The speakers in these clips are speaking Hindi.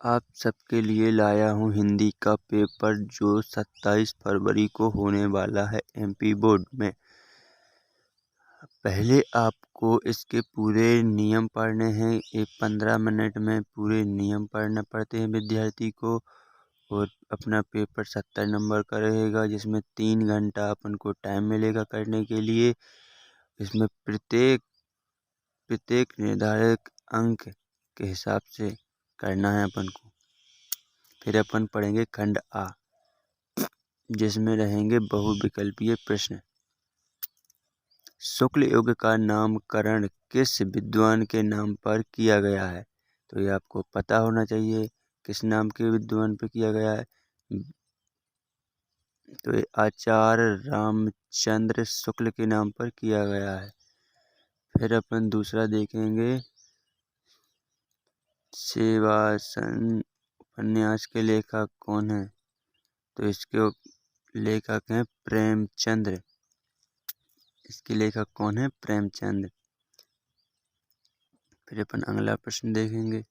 आप सबके लिए लाया हूँ हिंदी का पेपर जो 27 फरवरी को होने वाला है MP बोर्ड में। पहले आपको इसके पूरे नियम पढ़ने हैं। 15 मिनट में पूरे नियम पढ़ना पड़ते हैं विद्यार्थी को। और अपना पेपर 70 नंबर का रहेगा, जिसमें 3 घंटा अपन को टाइम मिलेगा करने के लिए। इसमें प्रत्येक निर्धारित अंक के हिसाब से करना है अपन को। फिर अपन पढ़ेंगे खंड आ, जिसमें रहेंगे बहुविकल्पीय प्रश्न। शुक्ल युग का नामकरण किस विद्वान के नाम पर किया गया है? तो ये आपको पता होना चाहिए किस नाम के विद्वान पर किया गया है। तो ये आचार्य रामचंद्र शुक्ल के नाम पर किया गया है। फिर अपन दूसरा देखेंगे, सेवासन उपन्यास के लेखक कौन है? तो इसके लेखक हैं प्रेमचंद्र। इसके लेखक कौन है? प्रेमचंद। फिर अपन अगला प्रश्न देखेंगे,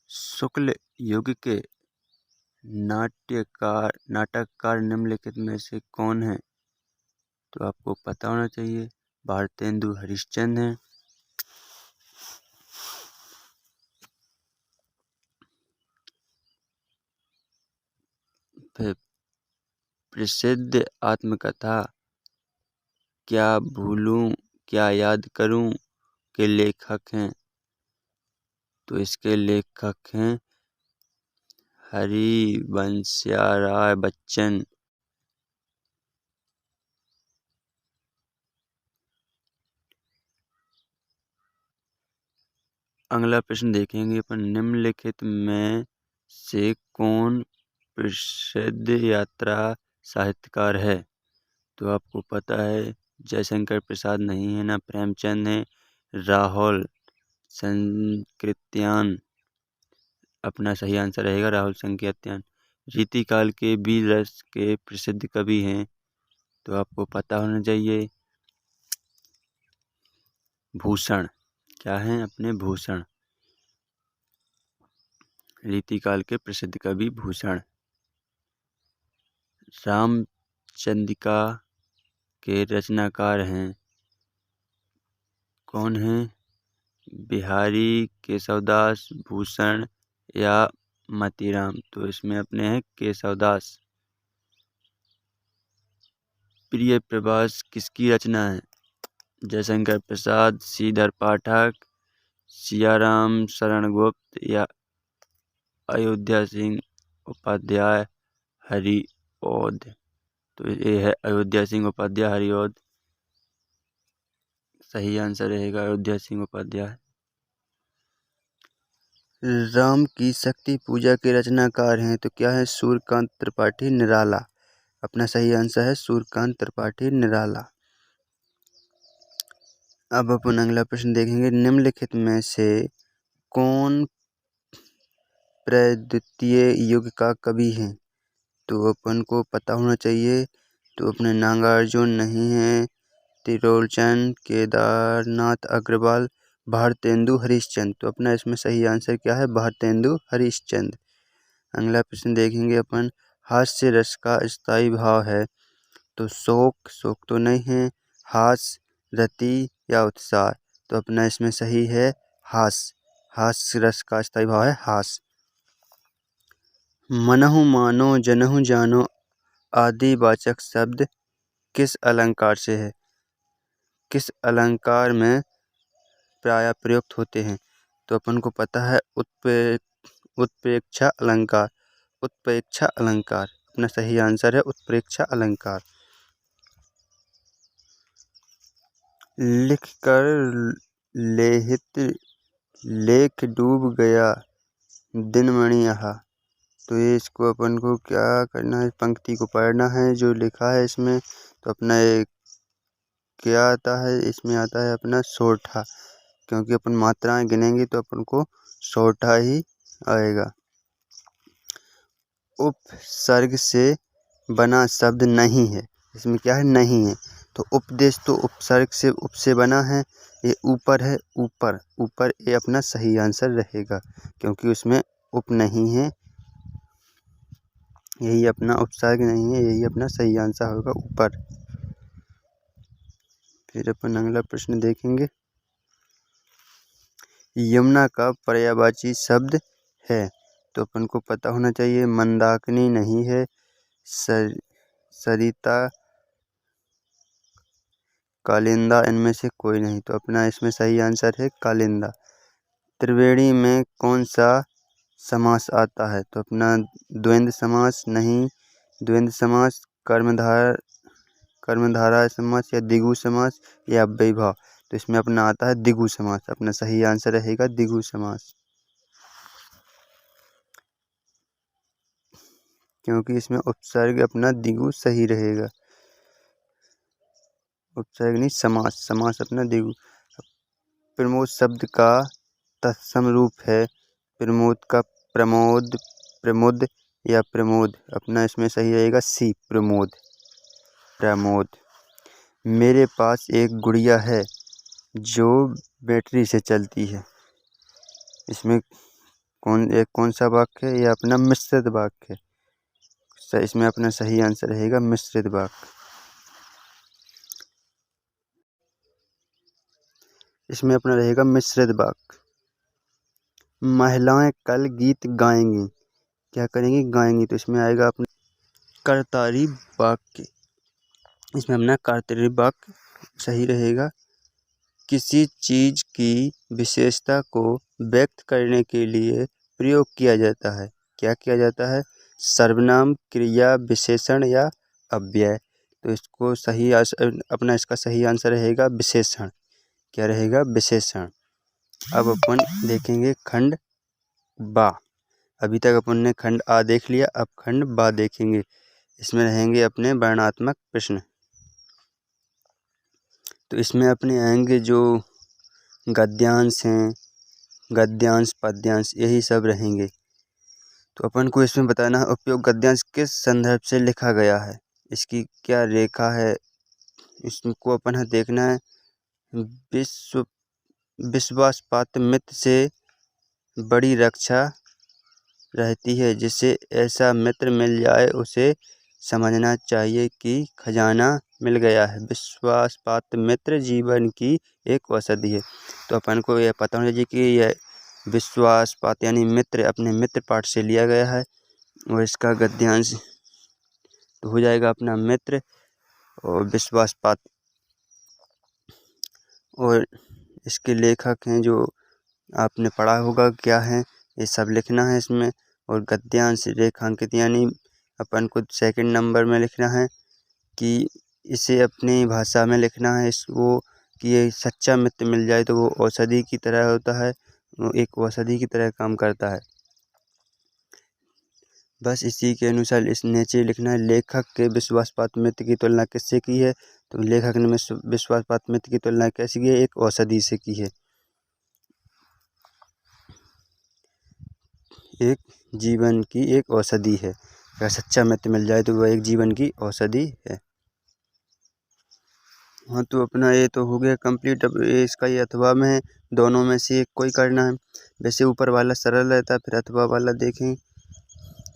शुक्ल युग के नाटककार निम्नलिखित में से कौन है? तो आपको पता होना चाहिए भारतेंदु हरिश्चंद्र हैं। फिर प्रसिद्ध आत्मकथा क्या भूलूं क्या याद करूं के लेखक हैं? तो इसके लेखक हैं हरिवंशराय बच्चन। अगला प्रश्न देखेंगे अपन, निम्नलिखित में से कौन प्रसिद्ध यात्रा साहित्यकार है? तो आपको पता है जयशंकर प्रसाद नहीं है, ना प्रेमचंद है। राहुल संकृत्यान अपना सही आंसर रहेगा, राहुल संकृत्यान। रीतिकाल के वीर रस के प्रसिद्ध कवि हैं, तो आपको पता होना चाहिए भूषण। क्या हैं अपने? भूषण। रीतिकाल के प्रसिद्ध कवि भूषण। रामचंद्रिका के रचनाकार हैं कौन हैं? बिहारी, केशवदास, भूषण या मतीराम? तो इसमें अपने हैं केशवदास। प्रिय प्रवास किसकी रचना है? जयशंकर प्रसाद, श्रीधर पाठक, सियाराम शरण गुप्त या अयोध्या सिंह उपाध्याय हरिऔध? तो ये है अयोध्या सिंह उपाध्याय हरिऔध। सही आंसर रहेगा अयोध्या सिंह उपाध्याय। राम की शक्ति पूजा के रचनाकार हैं, तो क्या है? सूर्यकांत त्रिपाठी निराला। अपना सही आंसर है सूर्यकांत त्रिपाठी निराला। अब अपन अगला प्रश्न देखेंगे, निम्नलिखित में से कौन प्रद्वितीय युग का कवि है? तो अपन को पता होना चाहिए। तो अपने नागार्जुन नहीं है, त्रिलोचन, केदारनाथ अग्रवाल, भारतेंदु हरिश्चंद्र। तो अपना इसमें सही आंसर क्या है? भारतेंदु हरिश्चंद्र। अगला प्रश्न देखेंगे अपन, हास्य रस का स्थायी भाव है? तो शोक तो नहीं है, हास्य, रति या उत्साह? तो अपना इसमें सही है हास्य रस का स्थायी भाव है हास्य। मनहु मानो जनहु जानो आदि वाचक शब्द किस अलंकार से है? किस अलंकार में प्राय प्रयुक्त होते हैं? तो अपन को पता है उत्प्रेक्षा अलंकार। उत्प्रेक्षा अलंकार अपना सही आंसर है उत्प्रेक्षा अलंकार। लिखकर लेहित लेख डूब गया दिनमणि यहाँ। तो ये इसको अपन को क्या करना है? पंक्ति को पढ़ना है जो लिखा है इसमें। तो अपना एक क्या आता है? इसमें आता है अपना सोठा, क्योंकि अपन मात्राएं गिनेंगे तो अपन को सोठा ही आएगा। उपसर्ग से बना शब्द नहीं है, इसमें क्या है? नहीं है। तो उपदेश तो उपसर्ग से उप से बना है, ये ऊपर है, ऊपर ऊपर ये अपना सही आंसर रहेगा क्योंकि उसमें उप नहीं है, यही अपना उपसर्ग नहीं है, यही अपना सही आंसर होगा ऊपर। फिर अपन अगला प्रश्न देखेंगे। यमुना का पर्यायवाची शब्द है, तो अपन को पता होना चाहिए। मंदाकिनी नहीं है, सरिता, कालिंदा, इनमें से कोई नहीं, तो अपना इसमें सही आंसर है कालिंदा। त्रिवेणी में कौन सा समास आता है, तो अपना द्वंद्व समास नहीं, द्वंद्व समास, कर्मधारय समास या द्विगु समास या अव्ययीभाव, तो इसमें अपना आता है द्विगु समास, अपना सही आंसर रहेगा द्विगु समास, क्योंकि इसमें उपसर्ग अपना द्विगु सही रहेगा, उपसर्ग नहीं समास, समास अपना द्विगु। प्रमोद शब्द का तत्सम रूप है, प्रमोद का प्रमोद, प्रमुद या प्रमोद, अपना इसमें सही रहेगा सी, प्रमोद, प्रमोद। मेरे पास एक गुड़िया है जो बैटरी से चलती है, इसमें कौन सा वाक्य है, यह अपना मिश्रित वाक्य है, इसमें अपना सही आंसर रहेगा मिश्रित वाक्य, इसमें अपना रहेगा मिश्रित वाक्य। महिलाएं कल गीत गाएंगी, क्या करेंगी, गाएंगी, तो इसमें आएगा अपना कर्तरी वाक्य, इसमें अपना कर्तरी वाक्य सही रहेगा। किसी चीज की विशेषता को व्यक्त करने के लिए प्रयोग किया जाता है, क्या किया जाता है, सर्वनाम, क्रिया, विशेषण या अव्यय, तो इसको सही अपना इसका सही आंसर रहेगा विशेषण, क्या रहेगा, विशेषण। अब अपन देखेंगे खंड बा, अभी तक अपन ने खंड आ देख लिया, अब खंड बा देखेंगे, इसमें रहेंगे अपने वर्णात्मक प्रश्न, तो इसमें अपने आएंगे जो गद्यांश हैं, गद्यांश, पद्यांश, यही सब रहेंगे। तो अपन को इसमें बताना है उपयोग गद्यांश किस संदर्भ से लिखा गया है, इसकी क्या रेखा है, इसको अपन देखना है। विश्वासपात्र मित्र से बड़ी रक्षा रहती है, जिसे ऐसा मित्र मिल जाए उसे समझना चाहिए कि खजाना मिल गया है। विश्वासपात्र मित्र जीवन की एक औषधि है, तो अपन को यह पता होना चाहिए कि यह विश्वासपात्र यानी मित्र अपने मित्र पाठ से लिया गया है, और इसका गद्यांश तो हो जाएगा अपना मित्र और विश्वासपात्र, और इसके लेखक हैं जो आपने पढ़ा होगा क्या है, ये सब लिखना है इसमें। और गद्यांश रेखांकित यानी अपन को सेकंड नंबर में लिखना है कि इसे अपनी भाषा में लिखना है इसको कि ये सच्चा मित्र मिल जाए तो वो औषधि की तरह होता है, वो एक औषधि की तरह काम करता है। बस इसी के अनुसार इस नीचे लिखना है लेखक के विश्वासपात्र मित्र की तुलना किससे की है, तो लेखक ने विश्वासपात्र मित्र की तुलना कैसे की है, एक औषधि से की है, एक जीवन की एक औषधि है, अगर सच्चा मित्र मिल जाए तो वह एक जीवन की औषधि है। हाँ, तो अपना ये तो हो गया कंप्लीट। अब इसका ये अथवा में है, दोनों में से एक कोई करना है, वैसे ऊपर वाला सरल रहता है, फिर अथवा वाला देखें।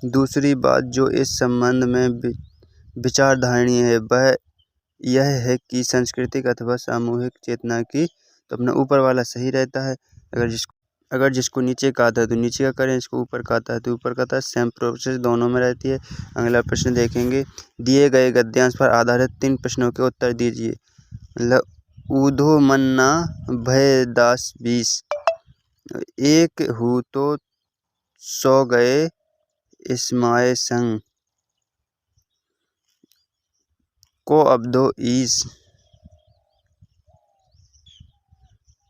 दूसरी बात जो इस संबंध में विचारधारणीय है वह यह है कि सांस्कृतिक अथवा सामूहिक चेतना की, तो अपना ऊपर वाला सही रहता है, अगर जिसको नीचे का आता है तो नीचे का करें, इसको ऊपर का आता है तो ऊपर का आता है, सेम प्रोसेस दोनों में रहती है। अगला प्रश्न देखेंगे। दिए गए गद्यांश पर आधारित 3 प्रश्नों के उत्तर दीजिए। मतलब ऊधो मन्ना भय दास 20, एक हूँ तो 100 गए इस्माए संग, को अवधो ईश,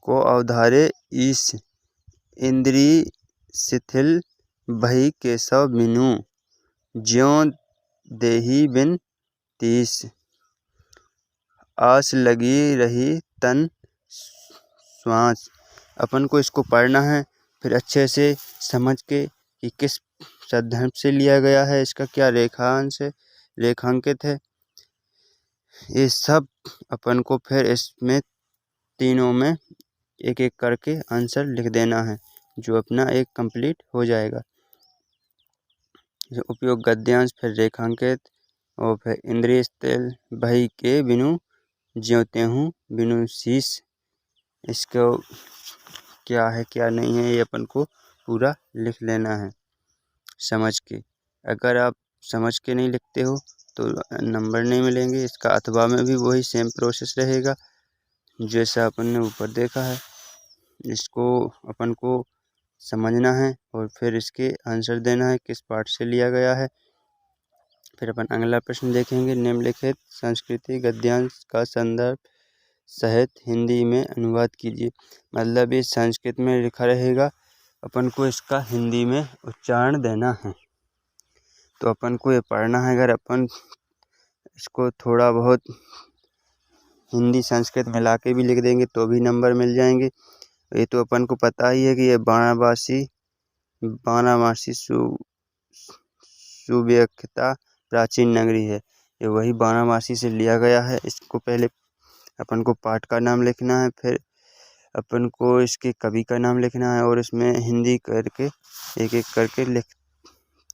को अवधारे ईश, इंद्री शिथिल भई केशव बिनु, ज्यों देही बिन 30, आस लगी रही तन श्वास। अपन को इसको पढ़ना है, फिर अच्छे से समझ के कि किस संदर्भ से लिया गया है, इसका क्या रेखांश है, रेखांकित है, ये सब अपन को फिर इसमें तीनों में एक एक करके आंसर लिख देना है, जो अपना एक कंप्लीट हो जाएगा। उपयोग गद्यांश, फिर रेखांकित, और फिर इंद्रिय तेल भई के बिनु ज्योते हूँ बिनु शीश। इसको क्या है क्या नहीं है ये अपन को पूरा लिख लेना है समझ के। अगर आप समझ के नहीं लिखते हो तो नंबर नहीं मिलेंगे। इसका अथवा में भी वही सेम प्रोसेस रहेगा जैसा अपन ने ऊपर देखा है। इसको अपन को समझना है और फिर इसके आंसर देना है किस पार्ट से लिया गया है। फिर अपन अगला प्रश्न देखेंगे। निम्नलिखित संस्कृति गद्यांश का संदर्भ सहित हिंदी में अनुवाद कीजिए। मतलब ये संस्कृत में लिखा रहेगा, अपन को इसका हिंदी में उच्चारण देना है। तो अपन को ये पढ़ना है। अगर अपन इसको थोड़ा बहुत हिंदी संस्कृत मिला के भी लिख देंगे तो भी नंबर मिल जाएंगे। ये तो अपन को पता ही है कि ये बाराणसी सुव्यवस्था प्राचीन नगरी है। ये वही बाराणसी से लिया गया है। इसको पहले अपन को पाठ का नाम लिखना है, फिर अपन को इसके कवि का नाम लिखना है और इसमें हिंदी करके एक एक करके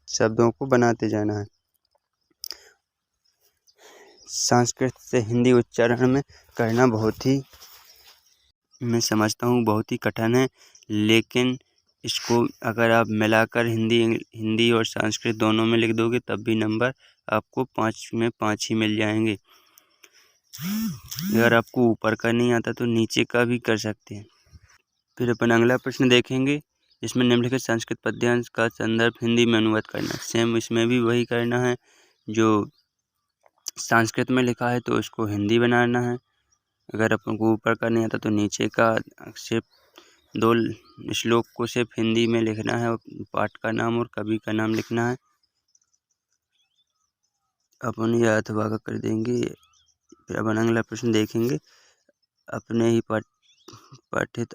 शब्दों को बनाते जाना है। संस्कृत से हिंदी उच्चारण में करना मैं समझता हूँ बहुत ही कठिन है, लेकिन इसको अगर आप मिलाकर हिंदी और संस्कृत दोनों में लिख दोगे तब भी नंबर आपको 5 में 5 ही मिल जाएंगे। अगर आपको ऊपर का नहीं आता तो नीचे का भी कर सकते हैं। फिर अपन अगला प्रश्न देखेंगे। इसमें निम्नलिखित संस्कृत पद्यांश का संदर्भ हिंदी में अनुवाद करना। सेम इसमें भी वही करना है, जो संस्कृत में लिखा है तो उसको हिंदी बनाना है। अगर अपन को ऊपर का नहीं आता तो नीचे का सिर्फ 2 श्लोक को सिर्फ हिंदी में लिखना है, पाठ का नाम और कवि का नाम लिखना है। अपन यह अथवा का कर देंगे। फिर अपन अगला प्रश्न देखेंगे। अपने ही पठित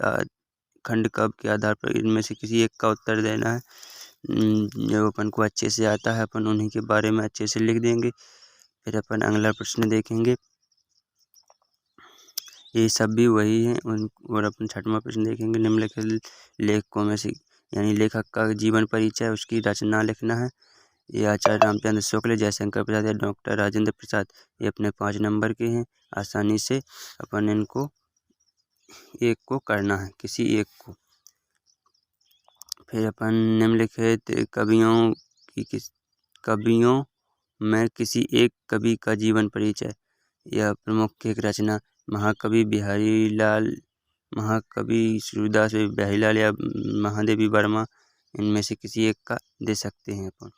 खंड कब के आधार पर इनमें से किसी एक का उत्तर देना है। जो अपन को अच्छे से आता है अपन उन्हीं के बारे में अच्छे से लिख देंगे। फिर अपन अगला प्रश्न देखेंगे। ये सब भी वही हैं। और अपन 6वां प्रश्न देखेंगे। निम्नलिखित लेखकों में से यानी लेखक का जीवन परिचय उसकी रचना लिखना है। ये आचार्य रामचंद्र शुक्ल, जयशंकर प्रसाद या डॉक्टर राजेंद्र प्रसाद। ये अपने 5 नंबर के हैं। आसानी से अपन इनको एक को करना है, किसी एक को। फिर अपन निम्नलिखित कवियों में किसी एक कवि का जीवन परिचय या प्रमुख एक रचना। महाकवि बिहारीलाल, महाकवि सूरदास बिहारीलाल या महादेवी वर्मा, इनमें से किसी एक का दे सकते हैं अपन।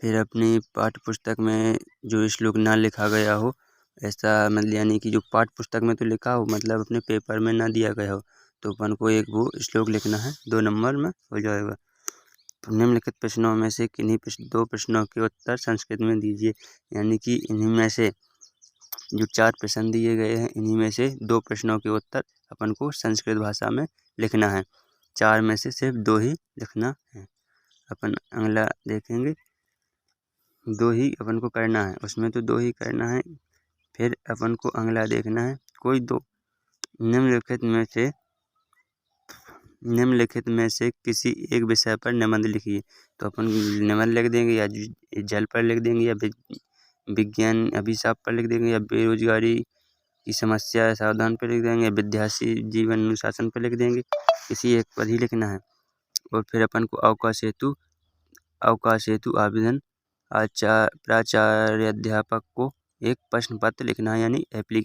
फिर अपनी पाठ्य पुस्तक में जो श्लोक ना लिखा गया हो, ऐसा मतलब यानी कि जो पाठ्य पुस्तक में तो लिखा हो मतलब अपने पेपर में ना दिया गया हो, तो अपन को एक वो श्लोक लिखना है, 2 नंबर में हो जाएगा। निम्नलिखित प्रश्नों में से किन्हीं 2 प्रश्नों के उत्तर संस्कृत में दीजिए। यानी कि इन्हीं में से जो 4 प्रश्न दिए गए हैं, इन्हीं में से 2 प्रश्नों के उत्तर अपन को संस्कृत भाषा में लिखना है। 4 में से सिर्फ 2 ही लिखना है। अपन अगला देखेंगे। 2 ही अपन को करना है, उसमें तो 2 ही करना है। फिर अपन को अगला देखना है। कोई 2 निम्नलिखित में से किसी एक विषय पर निबंध लिखिए। तो अपन निबंध लिख देंगे, या जल पर लिख देंगे, या विज्ञान अभिशाप पर लिख देंगे, या बेरोजगारी की समस्या सावधान पर लिख देंगे, या विद्यार्थी जीवन अनुशासन पर लिख देंगे। किसी एक पर ही लिखना है। और फिर अपन को अवकाश हेतु आवेदन प्राचार्य अध्यापक को एक प्रश्न पत्र लिखना है, यानी एप्लीकेशन।